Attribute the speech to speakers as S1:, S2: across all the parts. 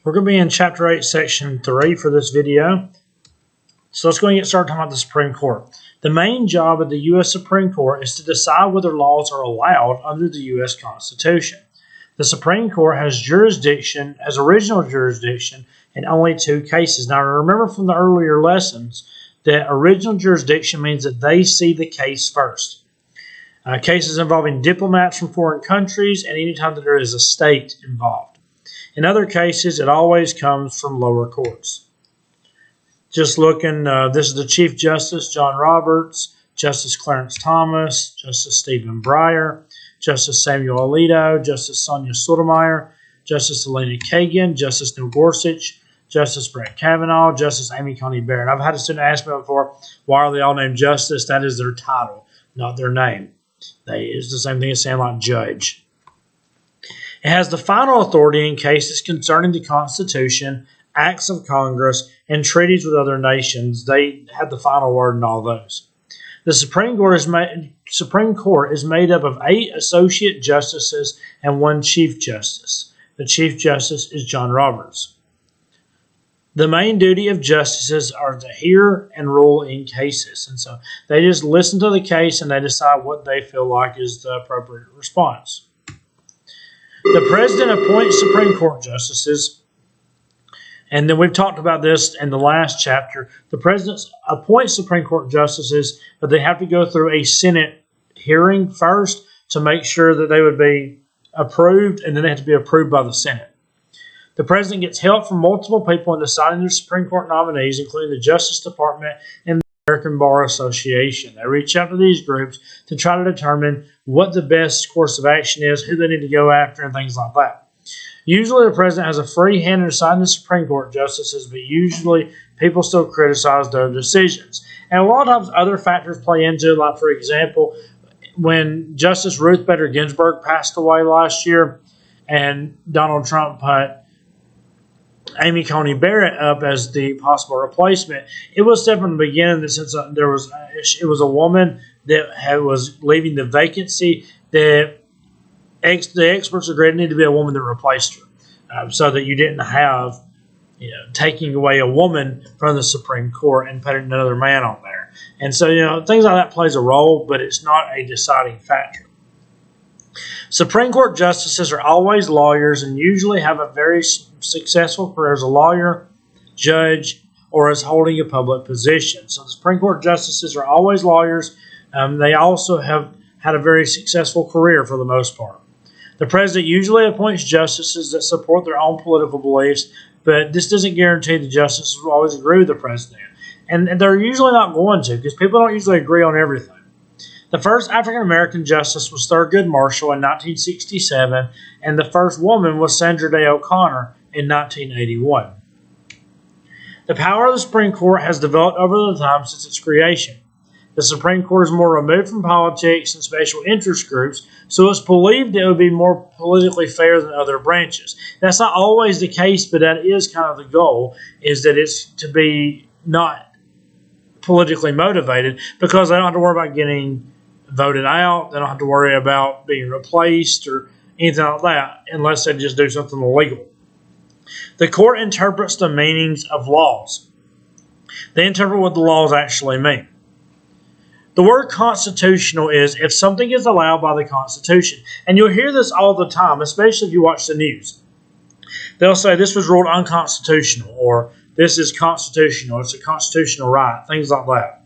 S1: We're going to be in Chapter 8, Section 3 for this video. So let's go and get started talking about the Supreme Court. The main job of the U.S. Supreme Court is to decide whether laws are allowed under the U.S. Constitution. The Supreme Court has jurisdiction, as original jurisdiction, in only 2 cases. Now remember from the earlier lessons that original jurisdiction means that they see the case first. Cases involving diplomats from foreign countries and any time that there is a state involved. In other cases, it always comes from lower courts. Just looking, this is the Chief Justice, John Roberts, Justice Clarence Thomas, Justice Stephen Breyer, Justice Samuel Alito, Justice Sonia Sotomayor, Justice Elena Kagan, Justice Neil Gorsuch, Justice Brett Kavanaugh, Justice Amy Coney Barrett. I've had a student ask me before, why are they all named Justice? That is their title, not their name. It's the same thing as saying like judge. It has the final authority in cases concerning the Constitution, acts of Congress, and treaties with other nations. They have the final word in all those. The Supreme Court is made up of 8 associate justices and 1 Chief Justice. The Chief Justice is John Roberts. The main duty of justices are to hear and rule in cases. And so they just listen to the case and they decide what they feel like is the appropriate response. The President appoints Supreme Court justices. And then we've talked about this in the last chapter. The President appoints Supreme Court justices, but they have to go through a Senate hearing first to make sure that they would be approved, and then they have to be approved by the Senate. The President gets help from multiple people in deciding their Supreme Court nominees, including the Justice Department and the American Bar Association. They reach out to these groups to try to determine what the best course of action is, who they need to go after, and things like that. Usually the President has a free hand in deciding the Supreme Court justices, but usually people still criticize their decisions. And a lot of times other factors play into it, like for example, when Justice Ruth Bader Ginsburg passed away last year and Donald Trump put Amy Coney Barrett up as the possible replacement, it was said from the beginning that since it was a woman that was leaving the vacancy, that the experts agreed it needed to be a woman that replaced her, so that you didn't have, taking away a woman from the Supreme Court and putting another man on there. And so, things like that plays a role, but it's not a deciding factor. Supreme Court justices are always lawyers and usually have a very successful career as a lawyer, judge, or as holding a public position. So the Supreme Court justices are always lawyers. They also have had a very successful career for the most part. The President usually appoints justices that support their own political beliefs, but this doesn't guarantee the justices will always agree with the President. And they're usually not going to, because people don't usually agree on everything. The first African-American justice was Thurgood Marshall in 1967, and the first woman was Sandra Day O'Connor in 1981. The power of the Supreme Court has developed over the time since its creation. The Supreme Court is more removed from politics and special interest groups, so it's believed it would be more politically fair than other branches. That's not always the case, but that is kind of the goal, is that it's to be not politically motivated, because they don't have to worry about getting voted out. They don't have to worry about being replaced or anything like that unless they just do something illegal. The court interprets the meanings of laws. They interpret what the laws actually mean. The word constitutional is if something is allowed by the Constitution. And you'll hear this all the time, especially if you watch the news. They'll say this was ruled unconstitutional, or this is constitutional, it's a constitutional right, things like that.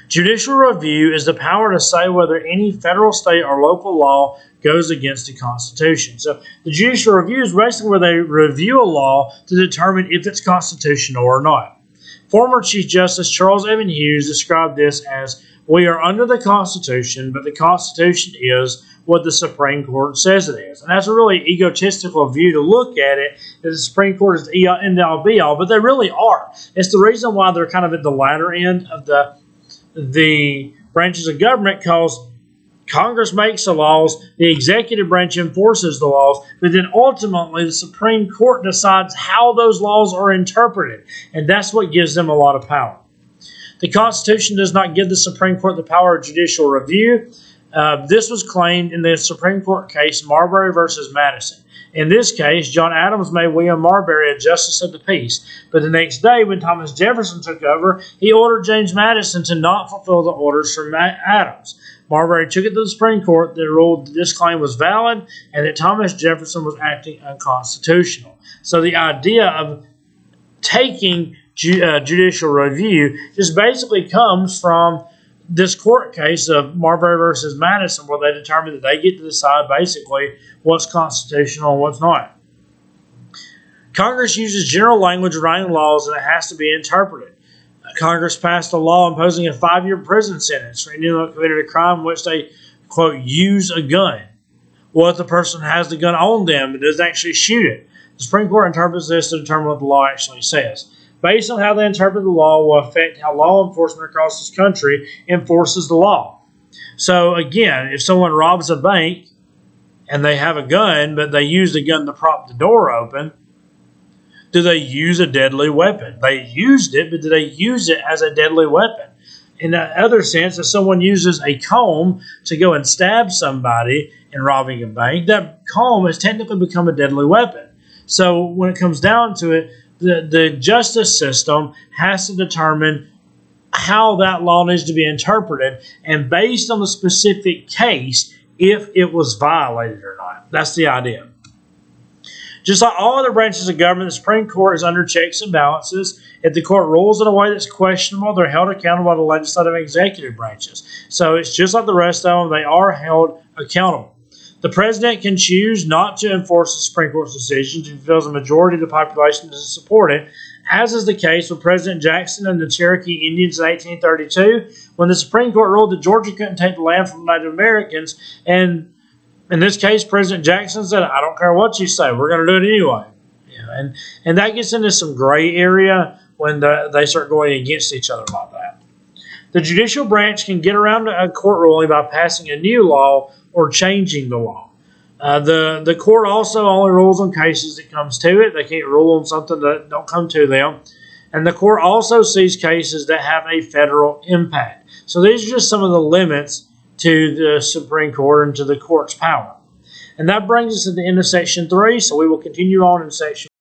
S1: Judicial review is the power to say whether any federal, state, or local law goes against the Constitution. So the judicial review is basically where they review a law to determine if it's constitutional or not. Former Chief Justice Charles Evan Hughes described this as, "We are under the Constitution, but the Constitution is what the Supreme Court says it is." And that's a really egotistical view to look at it, that the Supreme Court is the end-all be-all, but they really are. It's the reason why they're kind of at the latter end of the branches of government, because Congress makes the laws, the executive branch enforces the laws, but then ultimately the Supreme Court decides how those laws are interpreted, and that's what gives them a lot of power. The Constitution does not give the Supreme Court the power of judicial review. This was claimed in the Supreme Court case Marbury versus Madison. In this case, John Adams made William Marbury a justice of the peace, but the next day, when Thomas Jefferson took over, he ordered James Madison to not fulfill the orders from Adams. Marbury took it to the Supreme Court that ruled that this claim was valid and that Thomas Jefferson was acting unconstitutional. So the idea of taking judicial review just basically comes from this court case of Marbury versus Madison, where they determined that they get to decide basically what's constitutional and what's not. Congress uses general language writing laws, and it has to be interpreted. Congress passed a law imposing a 5-year prison sentence for anyone who committed a crime in which they, quote, use a gun. Well, if the person has the gun on them and doesn't actually shoot it, the Supreme Court interprets this to determine what the law actually says. Based on how they interpret the law will affect how law enforcement across this country enforces the law. So again, if someone robs a bank and they have a gun, but they use the gun to prop the door open, do they use a deadly weapon? They used it, but do they use it as a deadly weapon? In the other sense, if someone uses a comb to go and stab somebody in robbing a bank, that comb has technically become a deadly weapon. So when it comes down to it, the justice system has to determine how that law needs to be interpreted, and based on the specific case, if it was violated or not. That's the idea. Just like all other branches of government, the Supreme Court is under checks and balances. If the court rules in a way that's questionable, they're held accountable by the legislative and executive branches. So it's just like the rest of them, they are held accountable. The president can choose not to enforce the Supreme Court's decisions if he feels a majority of the population doesn't support it, as is the case with President Jackson and the Cherokee Indians in 1832, when the Supreme Court ruled that Georgia couldn't take the land from Native Americans. And in this case, President Jackson said, I don't care what you say, we're going to do it anyway. And that gets into some gray area when they start going against each other like that. The judicial branch can get around a court ruling by passing a new law or changing the law. The court also only rules on cases that comes to it. They can't rule on something that don't come to them. And the court also sees cases that have a federal impact. So these are just some of the limits to the Supreme Court and to the court's power. And that brings us to the end of Section 3, so we will continue on in Section